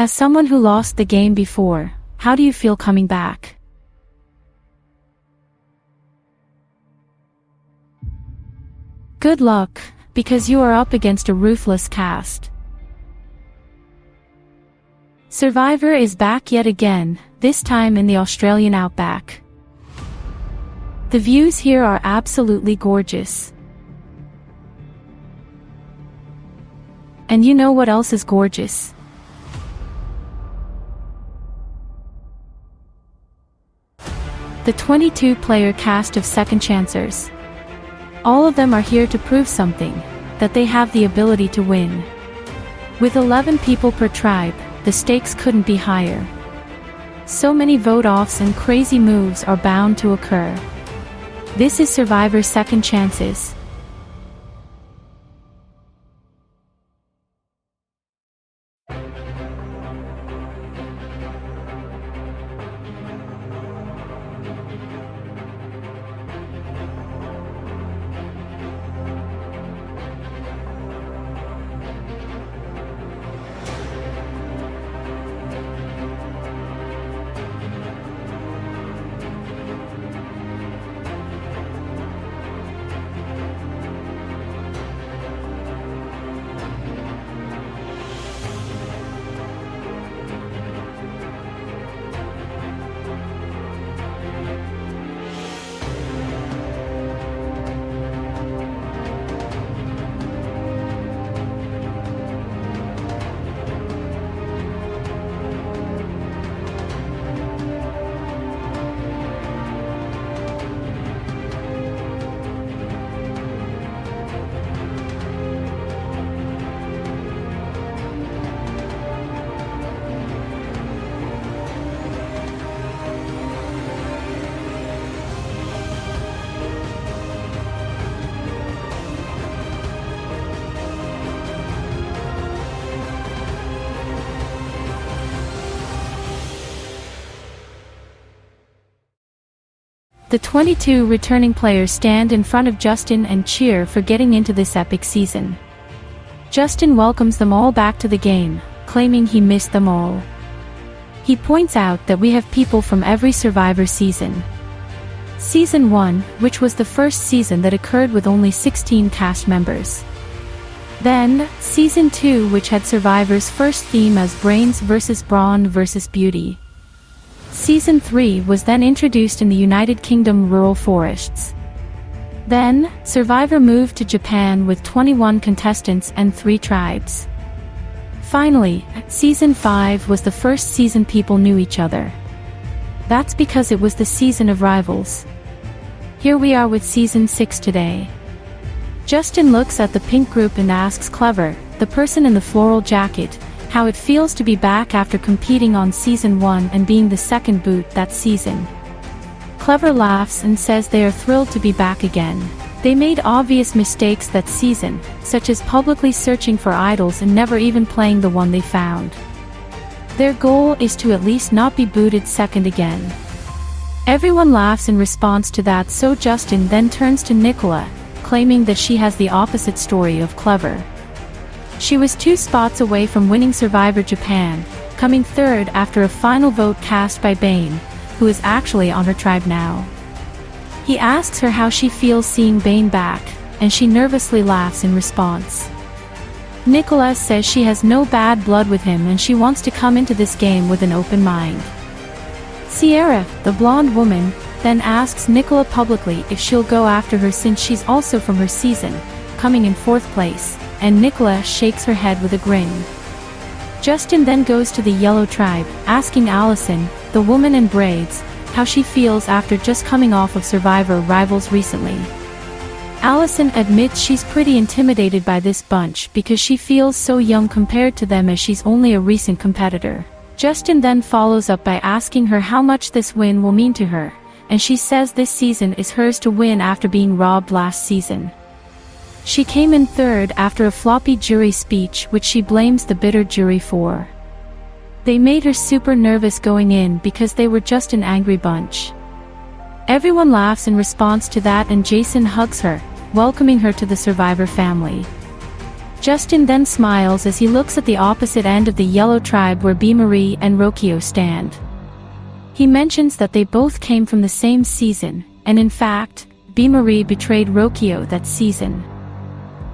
As someone who lost the game before, how do you feel coming back? Good luck, because you are up against a ruthless cast. Survivor is back yet again, this time in the Australian outback. The views here are absolutely gorgeous. And you know what else is gorgeous? The 22-player cast of Second Chancers. All of them are here to prove something, that they have the ability to win. With 11 people per tribe, the stakes couldn't be higher. So many vote-offs and crazy moves are bound to occur. This is Survivor's Second Chances. The 22 returning players stand in front of Justin and cheer for getting into this epic season. Justin welcomes them all back to the game, claiming he missed them all. He points out that we have people from every Survivor season. Season 1, which was the first season that occurred with only 16 cast members. Then, Season 2, which had Survivor's first theme as Brains vs. Brawn vs. Beauty. Season 3 was then introduced in the United Kingdom rural forests. Then, Survivor moved to Japan with 21 contestants and 3 tribes. Finally, Season 5 was the first season people knew each other. That's because it was the season of rivals. Here we are with Season 6 today. Justin looks at the pink group and asks Clever, the person in the floral jacket, how it feels to be back after competing on Season 1 and being the second boot that season. Clever laughs and says they are thrilled to be back again. They made obvious mistakes that season, such as publicly searching for idols and never even playing the one they found. Their goal is to at least not be booted second again. Everyone laughs in response to that, so Justin then turns to Nicola, claiming that she has the opposite story of Clever. She was 2 spots away from winning Survivor Japan, coming third after a final vote cast by Bane, who is actually on her tribe now. He asks her how she feels seeing Bane back, and she nervously laughs in response. Nicola says she has no bad blood with him and she wants to come into this game with an open mind. Sierra, the blonde woman, then asks Nicola publicly if she'll go after her since she's also from her season, coming in 4th place. And Nicola shakes her head with a grin. Justin then goes to the yellow tribe, asking Allison, the woman in braids, how she feels after just coming off of Survivor Rivals recently. Allison admits she's pretty intimidated by this bunch because she feels so young compared to them as she's only a recent competitor. Justin then follows up by asking her how much this win will mean to her, and she says this season is hers to win after being robbed last season. She came in third after a floppy jury speech which she blames the bitter jury for. They made her super nervous going in because they were just an angry bunch. Everyone laughs in response to that and Jason hugs her, welcoming her to the Survivor family. Justin then smiles as he looks at the opposite end of the yellow tribe where Marie and Rokio stand. He mentions that they both came from the same season, and in fact, Marie betrayed Rokio that season.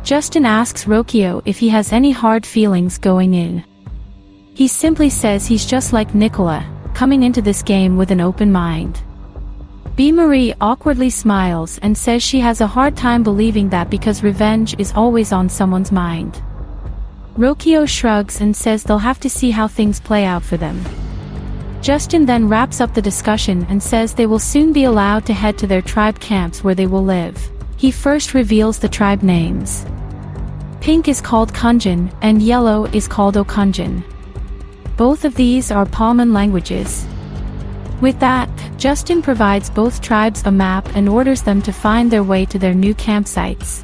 Justin asks Rokio if he has any hard feelings going in. He simply says he's just like Nicola, coming into this game with an open mind. Marie awkwardly smiles and says she has a hard time believing that because revenge is always on someone's mind. Rokio shrugs and says they'll have to see how things play out for them. Justin then wraps up the discussion and says they will soon be allowed to head to their tribe camps where they will live. He first reveals the tribe names. Pink is called Kunjin, and yellow is called Okunjin. Both of these are Paman languages. With that, Justin provides both tribes a map and orders them to find their way to their new campsites.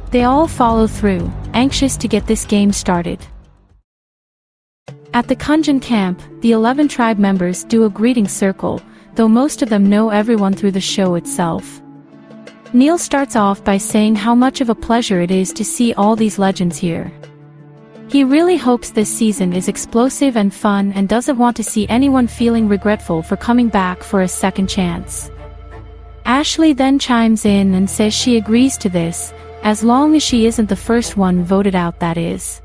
They all follow through, anxious to get this game started. At the Kunjin camp, the 11 tribe members do a greeting circle, though most of them know everyone through the show itself. Neil starts off by saying how much of a pleasure it is to see all these legends here. He really hopes this season is explosive and fun and doesn't want to see anyone feeling regretful for coming back for a second chance. Ashley then chimes in and says she agrees to this, as long as she isn't the first one voted out, that is.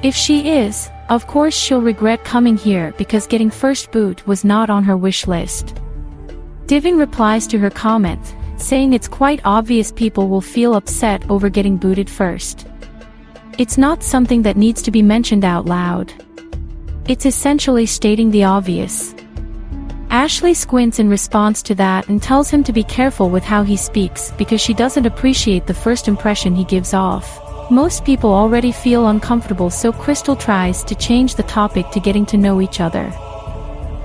If she is, of course she'll regret coming here because getting first boot was not on her wish list. Divin replies to her comment, saying it's quite obvious people will feel upset over getting booted first. It's not something that needs to be mentioned out loud. It's essentially stating the obvious. Ashley squints in response to that and tells him to be careful with how he speaks because she doesn't appreciate the first impression he gives off. Most people already feel uncomfortable, so Crystal tries to change the topic to getting to know each other.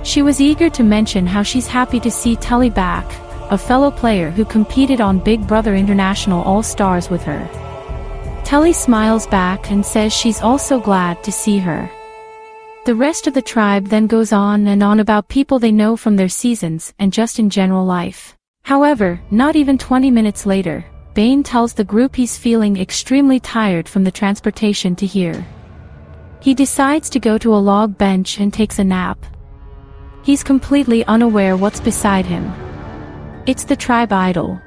She was eager to mention how she's happy to see Tully back, a fellow player who competed on Big Brother International All-Stars with her. Tully smiles back and says she's also glad to see her. The rest of the tribe then goes on and on about people they know from their seasons and just in general life. However, not even 20 minutes later, Bane tells the group he's feeling extremely tired from the transportation to here. He decides to go to a log bench and takes a nap. He's completely unaware what's beside him. It's the tribe idol.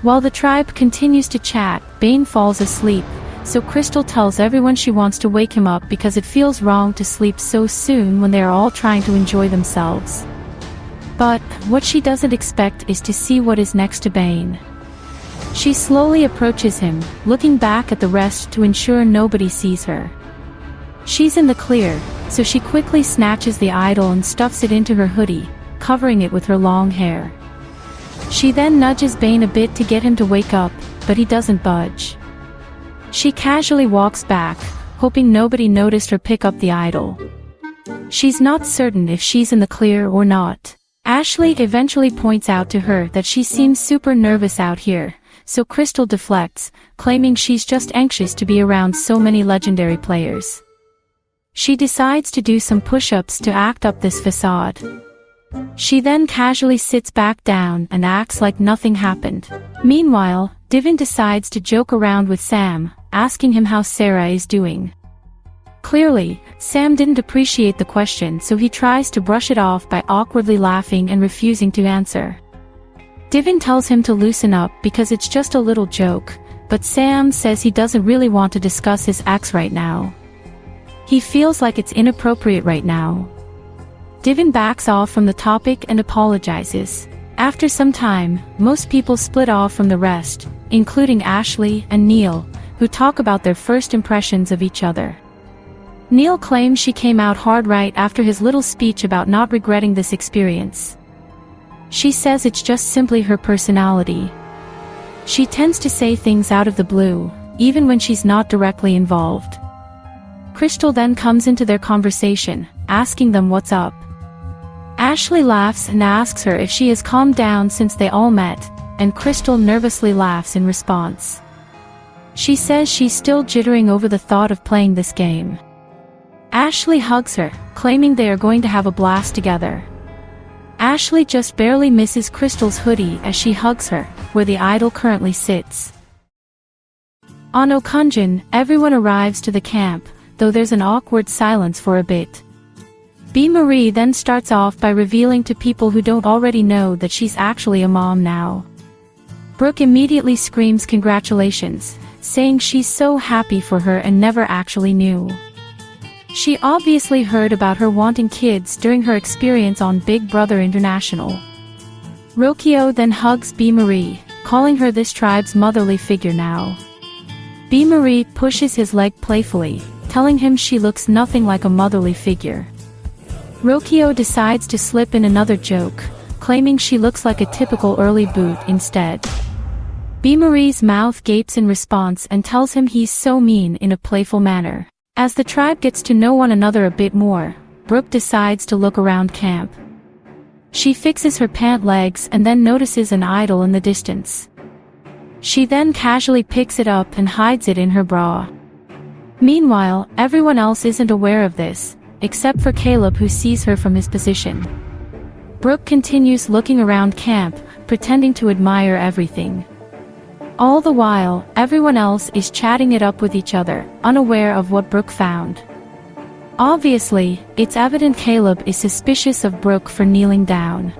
While the tribe continues to chat, Bane falls asleep, so Crystal tells everyone she wants to wake him up because it feels wrong to sleep so soon when they are all trying to enjoy themselves. But what she doesn't expect is to see what is next to Bane. She slowly approaches him, looking back at the rest to ensure nobody sees her. She's in the clear, so she quickly snatches the idol and stuffs it into her hoodie, covering it with her long hair. She then nudges Bane a bit to get him to wake up, but he doesn't budge. She casually walks back, hoping nobody noticed her pick up the idol. She's not certain if she's in the clear or not. Ashley eventually points out to her that she seems super nervous out here, so Crystal deflects, claiming she's just anxious to be around so many legendary players. She decides to do some push-ups to act up this facade. She then casually sits back down and acts like nothing happened. Meanwhile, Divin decides to joke around with Sam, asking him how Sarah is doing. Clearly, Sam didn't appreciate the question, so he tries to brush it off by awkwardly laughing and refusing to answer. Divin tells him to loosen up because it's just a little joke, but Sam says he doesn't really want to discuss his ex right now. He feels like it's inappropriate right now. Divin backs off from the topic and apologizes. After some time, most people split off from the rest, including Ashley and Neil, who talk about their first impressions of each other. Neil claims she came out hard right after his little speech about not regretting this experience. She says it's just simply her personality. She tends to say things out of the blue, even when she's not directly involved. Crystal then comes into their conversation, asking them what's up. Ashley laughs and asks her if she has calmed down since they all met, and Crystal nervously laughs in response. She says she's still jittering over the thought of playing this game. Ashley hugs her, claiming they are going to have a blast together. Ashley just barely misses Crystal's hoodie as she hugs her, where the idol currently sits. On Okunjin, everyone arrives to the camp, though there's an awkward silence for a bit. B. Marie then starts off by revealing to people who don't already know that she's actually a mom now. Brooke immediately screams congratulations, saying she's so happy for her and never actually knew. She obviously heard about her wanting kids during her experience on Big Brother International. Rokio then hugs B. Marie, calling her this tribe's motherly figure now. B. Marie pushes his leg playfully, telling him she looks nothing like a motherly figure. Rokio decides to slip in another joke, claiming she looks like a typical early boot instead. B. Marie's mouth gapes in response and tells him he's so mean in a playful manner. As the tribe gets to know one another a bit more, Brooke decides to look around camp. She fixes her pant legs and then notices an idol in the distance. She then casually picks it up and hides it in her bra. Meanwhile, everyone else isn't aware of this, except for Caleb, who sees her from his position. Brooke continues looking around camp, pretending to admire everything. All the while, everyone else is chatting it up with each other, unaware of what Brooke found. Obviously, it's evident Caleb is suspicious of Brooke for kneeling down.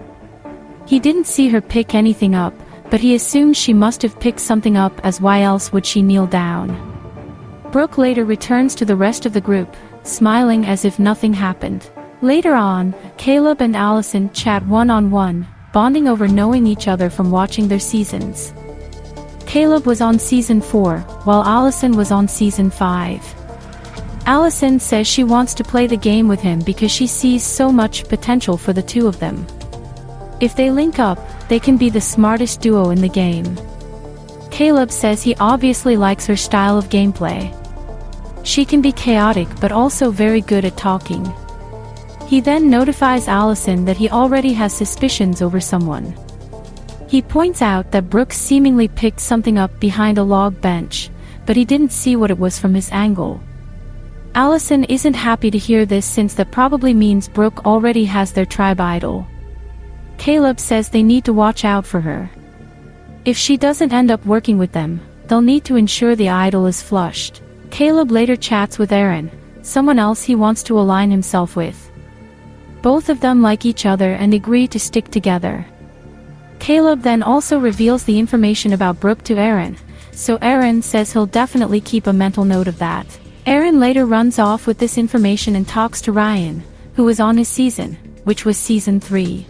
He didn't see her pick anything up, but he assumes she must have picked something up, as why else would she kneel down? Brooke later returns to the rest of the group, smiling as if nothing happened. Later on, Caleb and Allison chat one-on-one, bonding over knowing each other from watching their seasons. Caleb was on season 4, while Allison was on season 5. Allison says she wants to play the game with him because she sees so much potential for the two of them. If they link up, they can be the smartest duo in the game. Caleb says he obviously likes her style of gameplay. She can be chaotic but also very good at talking. He then notifies Allison that he already has suspicions over someone. He points out that Brooke seemingly picked something up behind a log bench, but he didn't see what it was from his angle. Allison isn't happy to hear this, since that probably means Brooke already has their tribe idol. Caleb says they need to watch out for her. If she doesn't end up working with them, they'll need to ensure the idol is flushed. Caleb later chats with Aaron, someone else he wants to align himself with. Both of them like each other and agree to stick together. Caleb then also reveals the information about Brooke to Aaron, so Aaron says he'll definitely keep a mental note of that. Aaron later runs off with this information and talks to Ryan, who was on his season, which was season 3.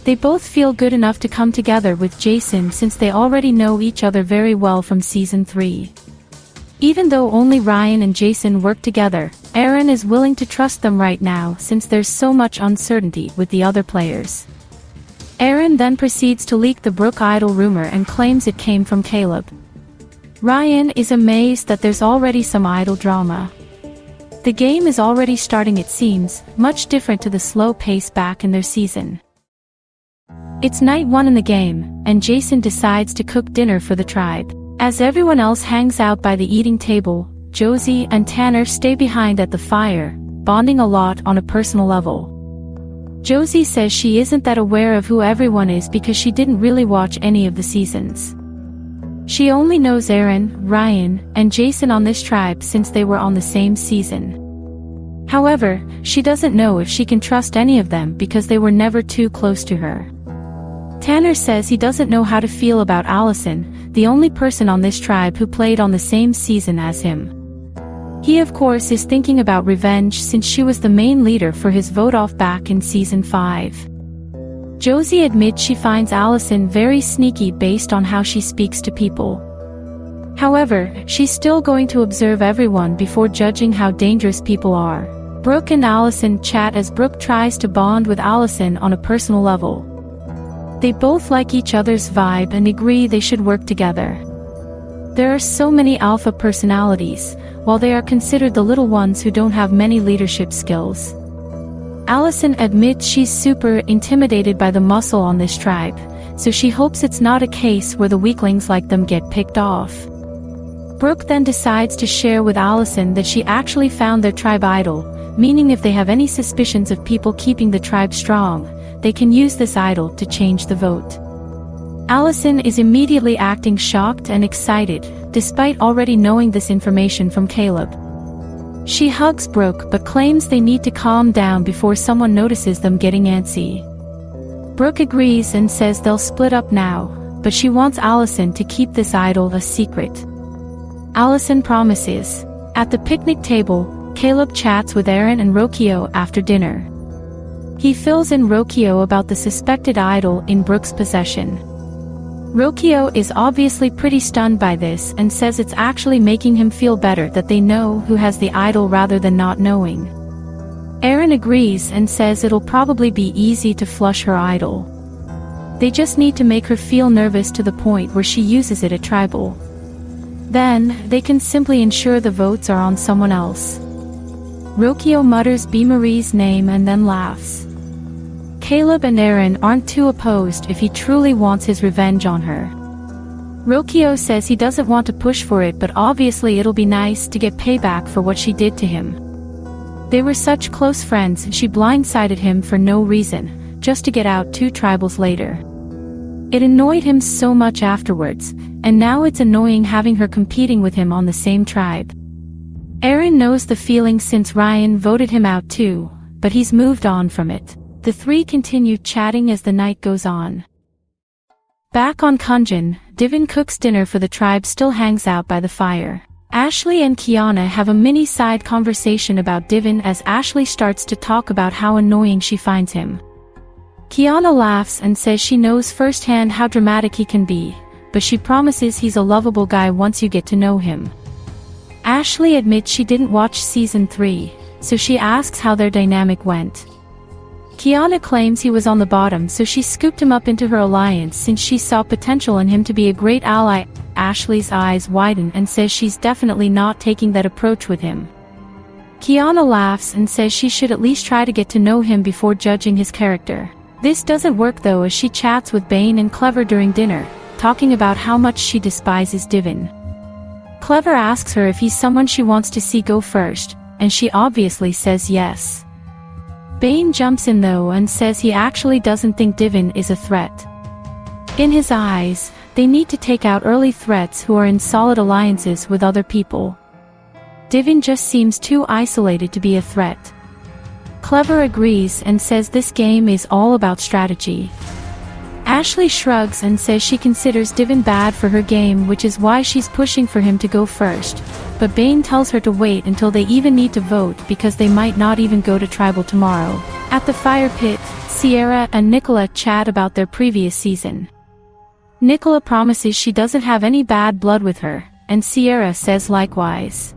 They both feel good enough to come together with Jason, since they already know each other very well from season 3. Even though only Ryan and Jason work together, Aaron is willing to trust them right now, since there's so much uncertainty with the other players. Aaron then proceeds to leak the Brooke idol rumor and claims it came from Caleb. Ryan is amazed that there's already some idol drama. The game is already starting, it seems, much different to the slow pace back in their season. It's night 1 in the game, and Jason decides to cook dinner for the tribe. As everyone else hangs out by the eating table, Josie and Tanner stay behind at the fire, bonding a lot on a personal level. Josie says she isn't that aware of who everyone is because she didn't really watch any of the seasons. She only knows Aaron, Ryan, and Jason on this tribe since they were on the same season. However, she doesn't know if she can trust any of them because they were never too close to her. Tanner says he doesn't know how to feel about Allison, the only person on this tribe who played on the same season as him. He of course is thinking about revenge since she was the main leader for his vote-off back in season 5. Josie admits she finds Allison very sneaky based on how she speaks to people. However, she's still going to observe everyone before judging how dangerous people are. Brooke and Allison chat as Brooke tries to bond with Allison on a personal level. They both like each other's vibe and agree they should work together. There are so many alpha personalities, while they are considered the little ones who don't have many leadership skills. Allison admits she's super intimidated by the muscle on this tribe, so she hopes it's not a case where the weaklings like them get picked off. Brooke then decides to share with Allison that she actually found their tribe idol, meaning if they have any suspicions of people keeping the tribe strong, they can use this idol to change the vote. Allison is immediately acting shocked and excited, despite already knowing this information from Caleb. She hugs Brooke but claims they need to calm down before someone notices them getting antsy. Brooke agrees and says they'll split up now, but she wants Allison to keep this idol a secret. Allison promises. At the picnic table, Caleb chats with Aaron and Rokio after dinner. He fills in Rokio about the suspected idol in Brooke's possession. Rokio is obviously pretty stunned by this and says it's actually making him feel better that they know who has the idol rather than not knowing. Aaron agrees and says it'll probably be easy to flush her idol. They just need to make her feel nervous to the point where she uses it at tribal. Then, they can simply ensure the votes are on someone else. Rokio mutters B-Marie's name and then laughs. Caleb and Aaron aren't too opposed if he truly wants his revenge on her. Rokio says he doesn't want to push for it, but obviously it'll be nice to get payback for what she did to him. They were such close friends and she blindsided him for no reason, just to get out 2 tribals later. It annoyed him so much afterwards, and now it's annoying having her competing with him on the same tribe. Aaron knows the feeling since Ryan voted him out too, but he's moved on from it. The 3 continue chatting as the night goes on. Back on Kunjin, Divin cooks dinner for the tribe, still hangs out by the fire. Ashley and Kiana have a mini side conversation about Divin as Ashley starts to talk about how annoying she finds him. Kiana laughs and says she knows firsthand how dramatic he can be, but she promises he's a lovable guy once you get to know him. Ashley admits she didn't watch season 3, so she asks how their dynamic went. Kiana claims he was on the bottom, so she scooped him up into her alliance since she saw potential in him to be a great ally. Ashley's eyes widen and says she's definitely not taking that approach with him. Kiana laughs and says she should at least try to get to know him before judging his character. This doesn't work though, as she chats with Bane and Clever during dinner, talking about how much she despises Divin. Clever asks her if he's someone she wants to see go first, and she obviously says yes. Bane jumps in though and says he actually doesn't think Divin is a threat. In his eyes, they need to take out early threats who are in solid alliances with other people. Divin just seems too isolated to be a threat. Clever agrees and says this game is all about strategy. Ashley shrugs and says she considers Divin bad for her game, which is why she's pushing for him to go first, but Bane tells her to wait until they even need to vote because they might not even go to tribal tomorrow. At the fire pit, Sierra and Nicola chat about their previous season. Nicola promises she doesn't have any bad blood with her, and Sierra says likewise.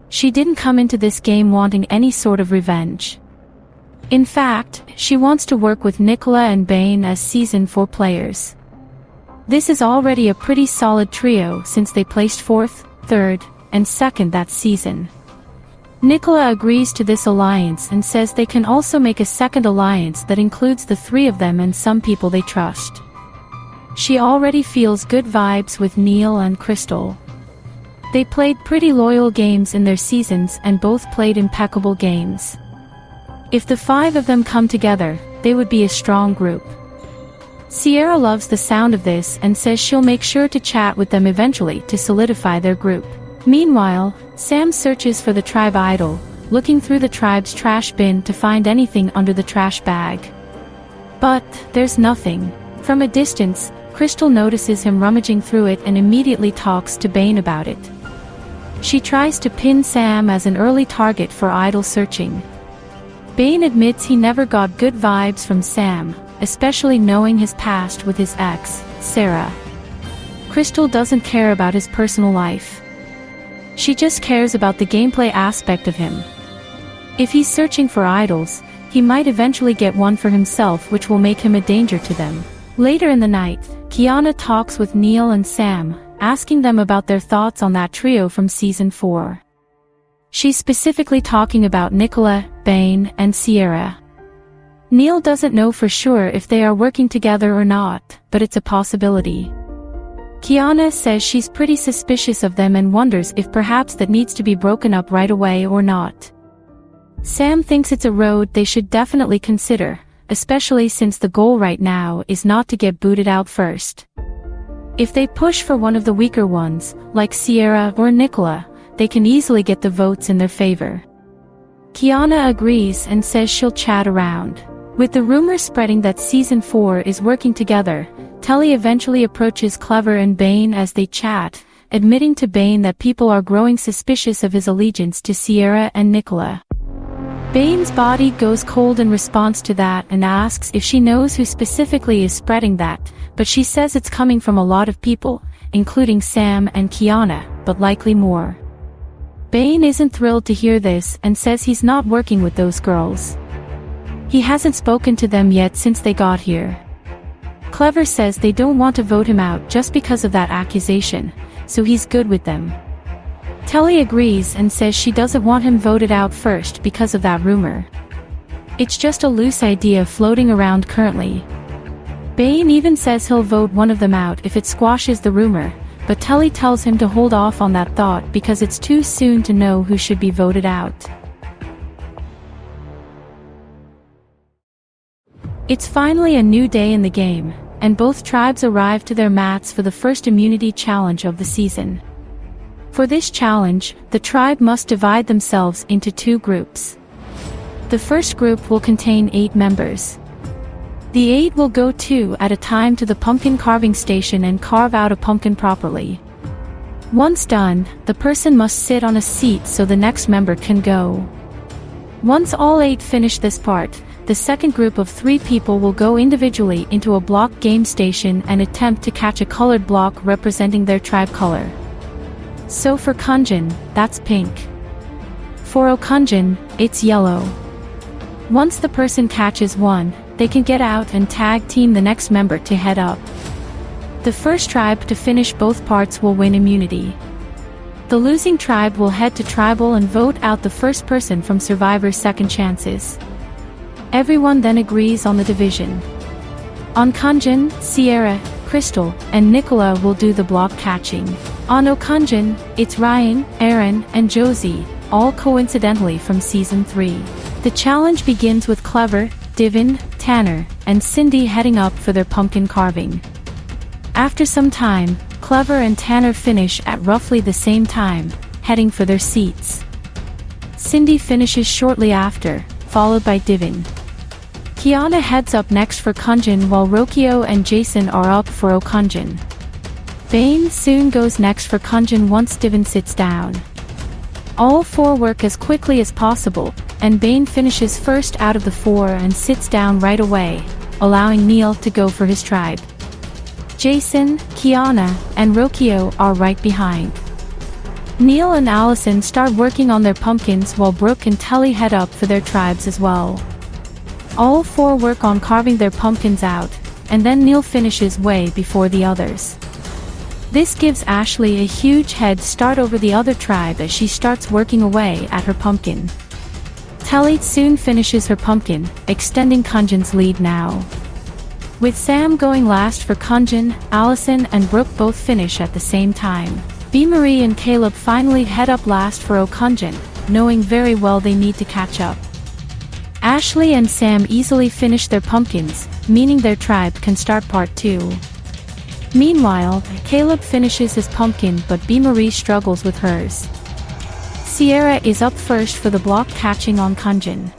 She didn't come into this game wanting any sort of revenge. In fact, she wants to work with Nicola and Bane as Season 4 players. This is already a pretty solid trio since they placed 4th, 3rd, and 2nd that season. Nicola agrees to this alliance and says they can also make a second alliance that includes the 3 of them and some people they trust. She already feels good vibes with Neil and Crystal. They played pretty loyal games in their seasons and both played impeccable games. If the 5 of them come together, they would be a strong group. Sierra loves the sound of this and says she'll make sure to chat with them eventually to solidify their group. Meanwhile, Sam searches for the tribe idol, looking through the tribe's trash bin to find anything under the trash bag. But there's nothing. From a distance, Crystal notices him rummaging through it and immediately talks to Bane about it. She tries to pin Sam as an early target for idol searching. Bane admits he never got good vibes from Sam, especially knowing his past with his ex, Sarah. Crystal doesn't care about his personal life. She just cares about the gameplay aspect of him. If he's searching for idols, he might eventually get one for himself, which will make him a danger to them. Later in the night, Kiana talks with Neil and Sam, asking them about their thoughts on that trio from Season 4. She's specifically talking about Nicola, Bane, and Sierra. Neil doesn't know for sure if they are working together or not, but it's a possibility. Kiana says she's pretty suspicious of them and wonders if perhaps that needs to be broken up right away or not. Sam thinks it's a road they should definitely consider, especially since the goal right now is not to get booted out first. If they push for one of the weaker ones, like Sierra or Nicola, they can easily get the votes in their favor. Kiana agrees and says she'll chat around. With the rumor spreading that Season 4 is working together, Tully eventually approaches Clever and Bane as they chat, admitting to Bane that people are growing suspicious of his allegiance to Sierra and Nicola. Bane's body goes cold in response to that and asks if she knows who specifically is spreading that, but she says it's coming from a lot of people, including Sam and Kiana, but likely more. Bane isn't thrilled to hear this and says he's not working with those girls. He hasn't spoken to them yet since they got here. Clever says they don't want to vote him out just because of that accusation, so he's good with them. Tully agrees and says she doesn't want him voted out first because of that rumor. It's just a loose idea floating around currently. Bane even says he'll vote one of them out if it squashes the rumor, but Tully tells him to hold off on that thought because it's too soon to know who should be voted out. It's finally a new day in the game, and both tribes arrive to their mats for the first immunity challenge of the season. For this challenge, the tribe must divide themselves into 2 groups. The first group will contain 8 members. The 8 will go 2 at a time to the pumpkin carving station and carve out a pumpkin properly. Once done, the person must sit on a seat so the next member can go. Once all 8 finish this part, the second group of 3 people will go individually into a block game station and attempt to catch a colored block representing their tribe color. So for Kunjin, that's pink. For Okunjin, it's yellow. Once the person catches one, they can get out and tag team the next member to head up. The first tribe to finish both parts will win immunity. The losing tribe will head to tribal and vote out the first person from Survivor's second chances. Everyone then agrees on the division. On Kunjin, Sierra, Crystal, and Nicola will do the block catching. On Okunjin, it's Ryan, Aaron, and Josie, all coincidentally from Season 3. The challenge begins with Clever, Divin, Tanner, and Cindy heading up for their pumpkin carving. After some time, Clever and Tanner finish at roughly the same time, heading for their seats. Cindy finishes shortly after, followed by Divin. Kiana heads up next for Kunjin while Rokio and Jason are up for Okunjin. Bane soon goes next for Kunjin once Divin sits down. All 4 work as quickly as possible, and Bane finishes first out of the 4 and sits down right away, allowing Neil to go for his tribe. Jason, Kiana, and Rokio are right behind. Neil and Allison start working on their pumpkins while Brooke and Tully head up for their tribes as well. All 4 work on carving their pumpkins out, and then Neil finishes way before the others. This gives Ashley a huge head start over the other tribe as she starts working away at her pumpkin. Tully soon finishes her pumpkin, extending Kunjin's lead now. With Sam going last for Kunjin, Allison and Brooke both finish at the same time. B. Marie and Caleb finally head up last for Okunjin, knowing very well they need to catch up. Ashley and Sam easily finish their pumpkins, meaning their tribe can start part 2. Meanwhile, Caleb finishes his pumpkin but B. Marie struggles with hers. Sierra is up first for the block catching on Kunjin.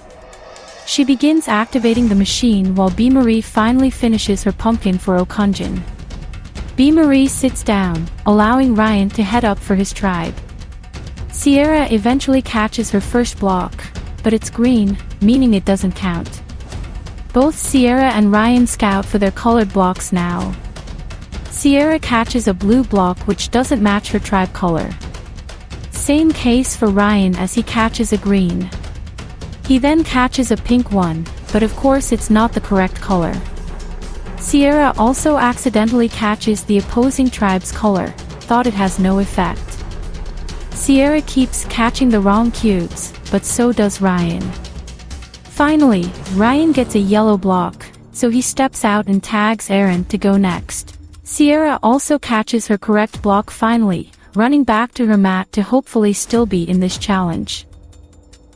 She begins activating the machine while B. Marie finally finishes her pumpkin for Okunjin. B. Marie sits down, allowing Ryan to head up for his tribe. Sierra eventually catches her first block, but it's green, meaning it doesn't count. Both Sierra and Ryan scout for their colored blocks now. Sierra catches a blue block which doesn't match her tribe color. Same case for Ryan as he catches a green. He then catches a pink one, but of course it's not the correct color. Sierra also accidentally catches the opposing tribe's color, thought it has no effect. Sierra keeps catching the wrong cubes, but so does Ryan. Finally, Ryan gets a yellow block, so he steps out and tags Aaron to go next. Sierra also catches her correct block finally, running back to her mat to hopefully still be in this challenge.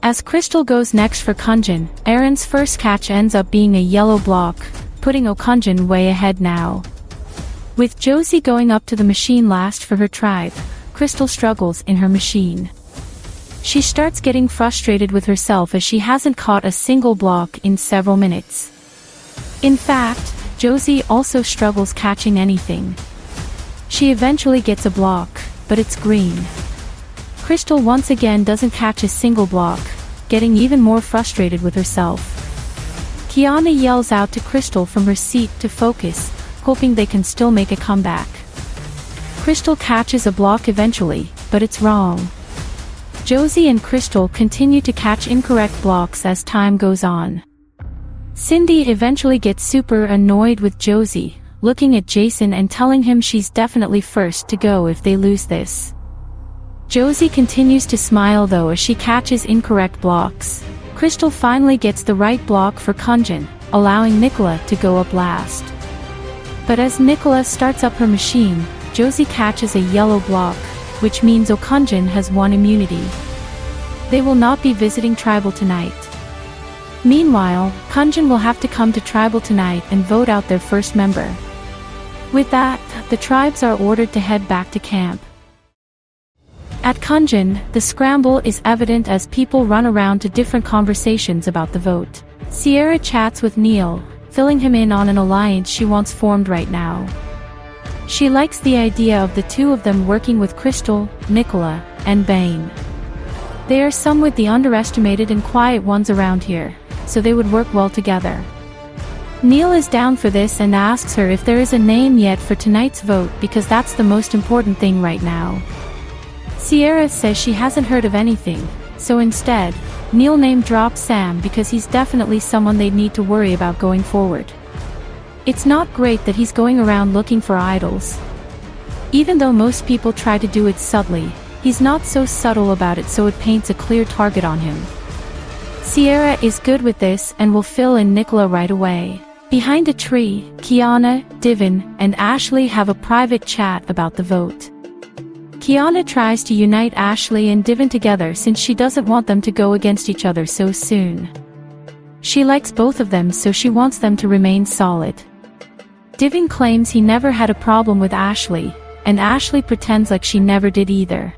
As Crystal goes next for Kunjin, Aaron's first catch ends up being a yellow block, putting Kunjin way ahead now. With Josie going up to the machine last for her tribe, Crystal struggles in her machine. She starts getting frustrated with herself as she hasn't caught a single block in several minutes. In fact, Josie also struggles catching anything. She eventually gets a block, but it's green. Crystal once again doesn't catch a single block, getting even more frustrated with herself. Kiana yells out to Crystal from her seat to focus, hoping they can still make a comeback. Crystal catches a block eventually, but it's wrong. Josie and Crystal continue to catch incorrect blocks as time goes on. Cindy eventually gets super annoyed with Josie, looking at Jason and telling him she's definitely first to go if they lose this. Josie continues to smile though as she catches incorrect blocks. Crystal finally gets the right block for Kunjin, allowing Nicola to go up last. But as Nicola starts up her machine, Josie catches a yellow block, which means Kunjin has won immunity. They will not be visiting Tribal tonight. Meanwhile, Kunjin will have to come to Tribal tonight and vote out their first member. With that, the tribes are ordered to head back to camp. At Kunjin, the scramble is evident as people run around to different conversations about the vote. Sierra chats with Neil, filling him in on an alliance she wants formed right now. She likes the idea of the two of them working with Crystal, Nicola, and Bane. They are somewhat the underestimated and quiet ones around here, so they would work well together. Neil is down for this and asks her if there is a name yet for tonight's vote because that's the most important thing right now. Sierra says she hasn't heard of anything, so instead, Neil name drops Sam because he's definitely someone they'd need to worry about going forward. It's not great that he's going around looking for idols. Even though most people try to do it subtly, he's not so subtle about it, so it paints a clear target on him. Sierra is good with this and will fill in Nicola right away. Behind a tree, Kiana, Divin, and Ashley have a private chat about the vote. Kiana tries to unite Ashley and Divin together since she doesn't want them to go against each other so soon. She likes both of them, so she wants them to remain solid. Divin claims he never had a problem with Ashley, and Ashley pretends like she never did either.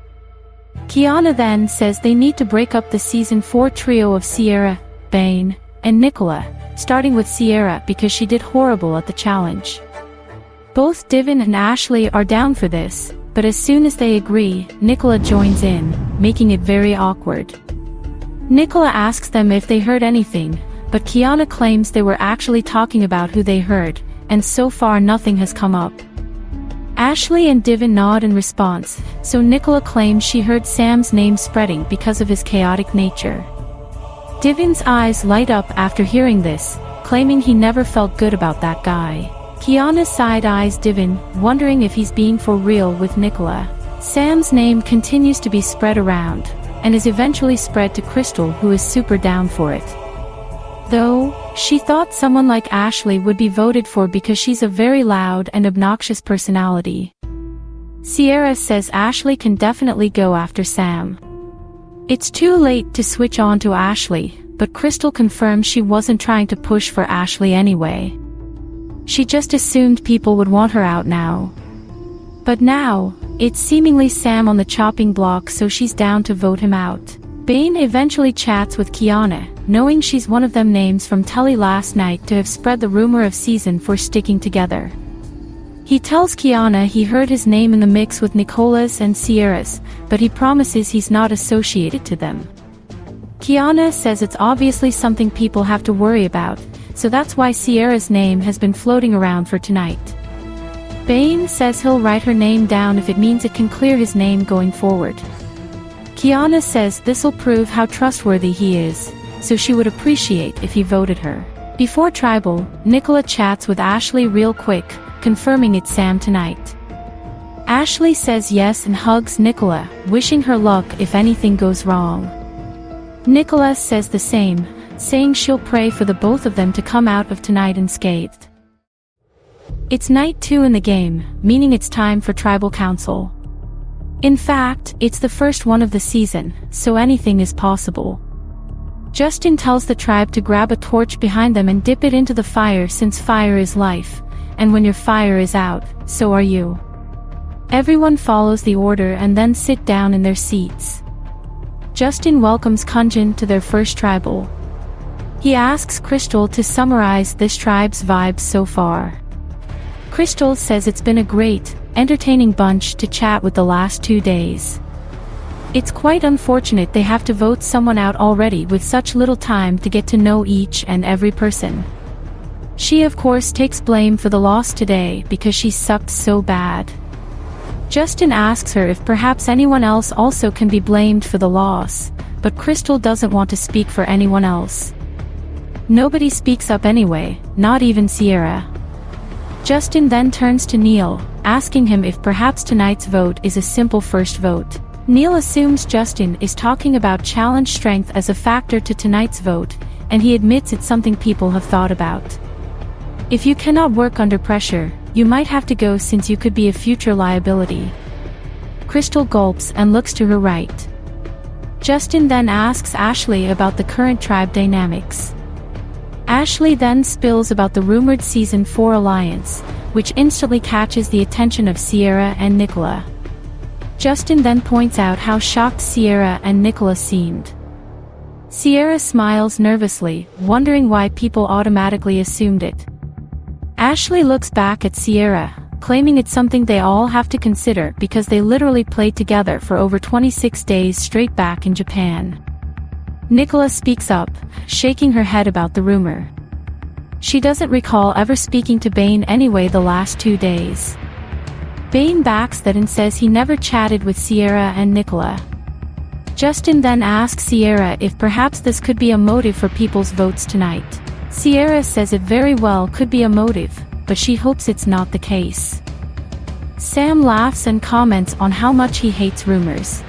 Kiana then says they need to break up the Season 4 trio of Sierra, Bane, and Nicola, starting with Sierra because she did horrible at the challenge. Both Divin and Ashley are down for this, but as soon as they agree, Nicola joins in, making it very awkward. Nicola asks them if they heard anything, but Kiana claims they were actually talking about who they heard, and so far nothing has come up. Ashley and Divin nod in response, so Nicola claims she heard Sam's name spreading because of his chaotic nature. Divin's eyes light up after hearing this, claiming he never felt good about that guy. Kiana side-eyes Divin, wondering if he's being for real with Nicola. Sam's name continues to be spread around, and is eventually spread to Crystal, who is super down for it. Though, she thought someone like Ashley would be voted for because she's a very loud and obnoxious personality. Sierra says Ashley can definitely go after Sam. It's too late to switch on to Ashley, but Crystal confirms she wasn't trying to push for Ashley anyway. She just assumed people would want her out now. But now, it's seemingly Sam on the chopping block, so she's down to vote him out. Bane eventually chats with Kiana, knowing she's one of them names from Telly last night to have spread the rumor of Season 4 sticking together. He tells Kiana he heard his name in the mix with Nicola's and Sierra's, but he promises he's not associated to them. Kiana says it's obviously something people have to worry about, so that's why Sierra's name has been floating around for tonight. Bane says he'll write her name down if it means it can clear his name going forward. Kiana says this'll prove how trustworthy he is, so she would appreciate if he voted her. Before Tribal, Nicola chats with Ashley real quick, confirming it's Sam tonight. Ashley says yes and hugs Nicola, wishing her luck if anything goes wrong. Nicola says the same, saying she'll pray for the both of them to come out of tonight unscathed. It's night 2 in the game, meaning it's time for Tribal Council. In fact, it's the first one of the season, so anything is possible. Justin tells the tribe to grab a torch behind them and dip it into the fire since fire is life, and when your fire is out, so are you. Everyone follows the order and then sit down in their seats. Justin welcomes Kunjan to their first tribal. He asks Crystal to summarize this tribe's vibes so far. Crystal says it's been a great, entertaining bunch to chat with the last 2 days. It's quite unfortunate they have to vote someone out already with such little time to get to know each and every person. She of course takes blame for the loss today because she sucked so bad. Justin asks her if perhaps anyone else also can be blamed for the loss, but Crystal doesn't want to speak for anyone else. Nobody speaks up anyway, not even Sierra. Justin then turns to Neil, asking him if perhaps tonight's vote is a simple first vote. Neil assumes Justin is talking about challenge strength as a factor to tonight's vote, and he admits it's something people have thought about. If you cannot work under pressure, you might have to go since you could be a future liability. Crystal gulps and looks to her right. Justin then asks Ashley about the current tribe dynamics. Ashley then spills about the rumored Season 4 alliance, which instantly catches the attention of Sierra and Nicola. Justin then points out how shocked Sierra and Nicola seemed. Sierra smiles nervously, wondering why people automatically assumed it. Ashley looks back at Sierra, claiming it's something they all have to consider because they literally played together for over 26 days straight back in Japan. Nicola speaks up, shaking her head about the rumor. She doesn't recall ever speaking to Bane anyway the last 2 days. Bane backs that and says he never chatted with Sierra and Nicola. Justin then asks Sierra if perhaps this could be a motive for people's votes tonight. Sierra says it very well could be a motive, but she hopes it's not the case. Sam laughs and comments on how much he hates rumors.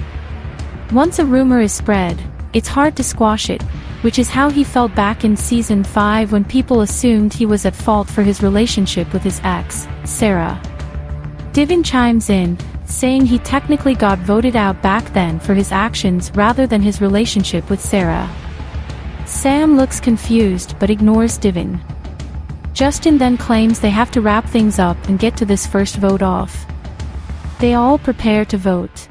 Once a rumor is spread, it's hard to squash it, which is how he felt back in Season 5 when people assumed he was at fault for his relationship with his ex, Sarah. Divin chimes in, saying he technically got voted out back then for his actions rather than his relationship with Sarah. Sam looks confused but ignores Divin. Justin then claims they have to wrap things up and get to this first vote off. They all prepare to vote.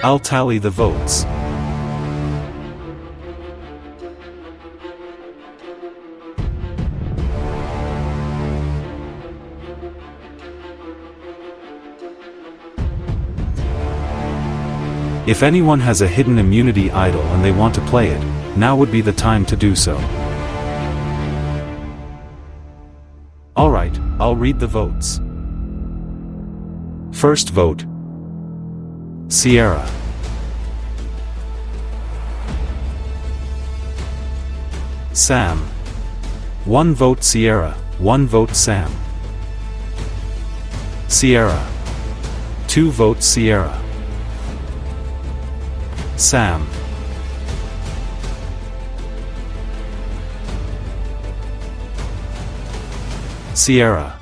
I'll tally the votes. If anyone has a hidden immunity idol and they want to play it, now would be the time to do so. Alright, I'll read the votes. First vote. Sierra. Sam. 1 vote Sierra, 1 vote Sam. Sierra. 2 votes Sierra. Sam. Sierra.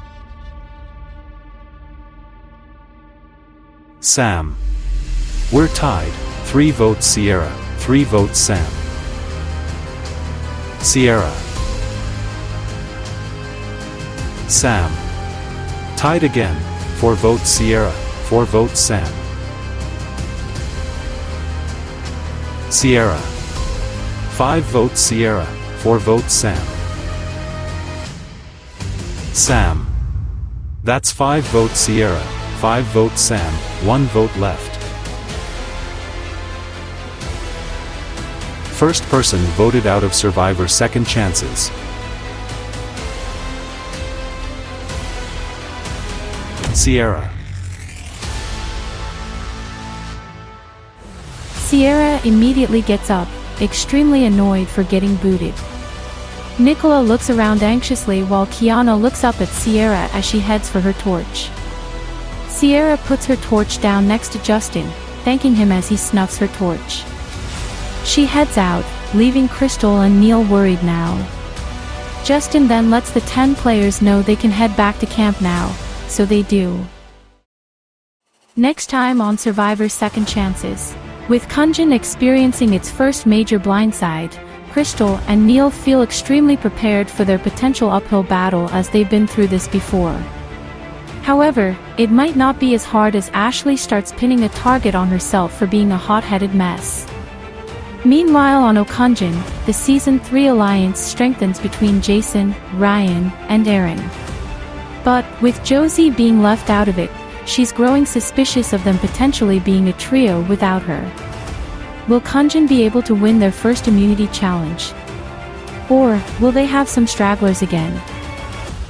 Sam. We're tied, 3 votes Sierra, 3 votes Sam. Sierra. Sam. Tied again, 4 votes Sierra, 4 votes Sam. Sierra. 5 votes Sierra, 4 votes Sam. Sam. That's 5 votes Sierra, 5 votes Sam, 1 vote left. First person voted out of Survivor Second Chances. Sierra. Sierra immediately gets up, extremely annoyed for getting booted. Nicola looks around anxiously while Kiana looks up at Sierra as she heads for her torch. Sierra puts her torch down next to Justin, thanking him as he snuffs her torch. She heads out, leaving Crystal and Neil worried now. Justin then lets the 10 players know they can head back to camp now, so they do. Next time on Survivor Second Chances. With Kunjan experiencing its first major blindside, Crystal and Neil feel extremely prepared for their potential uphill battle as they've been through this before. However, it might not be as hard as Ashley starts pinning a target on herself for being a hot-headed mess. Meanwhile on Okunjan, the Season 3 alliance strengthens between Jason, Ryan, and Aaron. But, with Josie being left out of it, she's growing suspicious of them potentially being a trio without her. Will Kunjan be able to win their first immunity challenge? Or, will they have some stragglers again?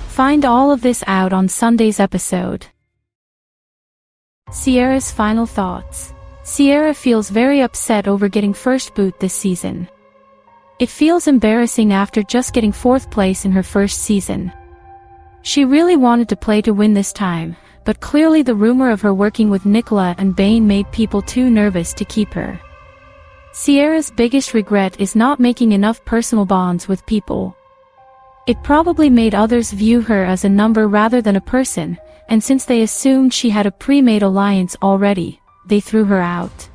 Find all of this out on Sunday's episode. Sierra's final thoughts. Sierra feels very upset over getting first boot this season. It feels embarrassing after just getting 4th place in her first season. She really wanted to play to win this time, but clearly the rumor of her working with Nicola and Bane made people too nervous to keep her. Sierra's biggest regret is not making enough personal bonds with people. It probably made others view her as a number rather than a person, and since they assumed she had a pre-made alliance already, they threw her out.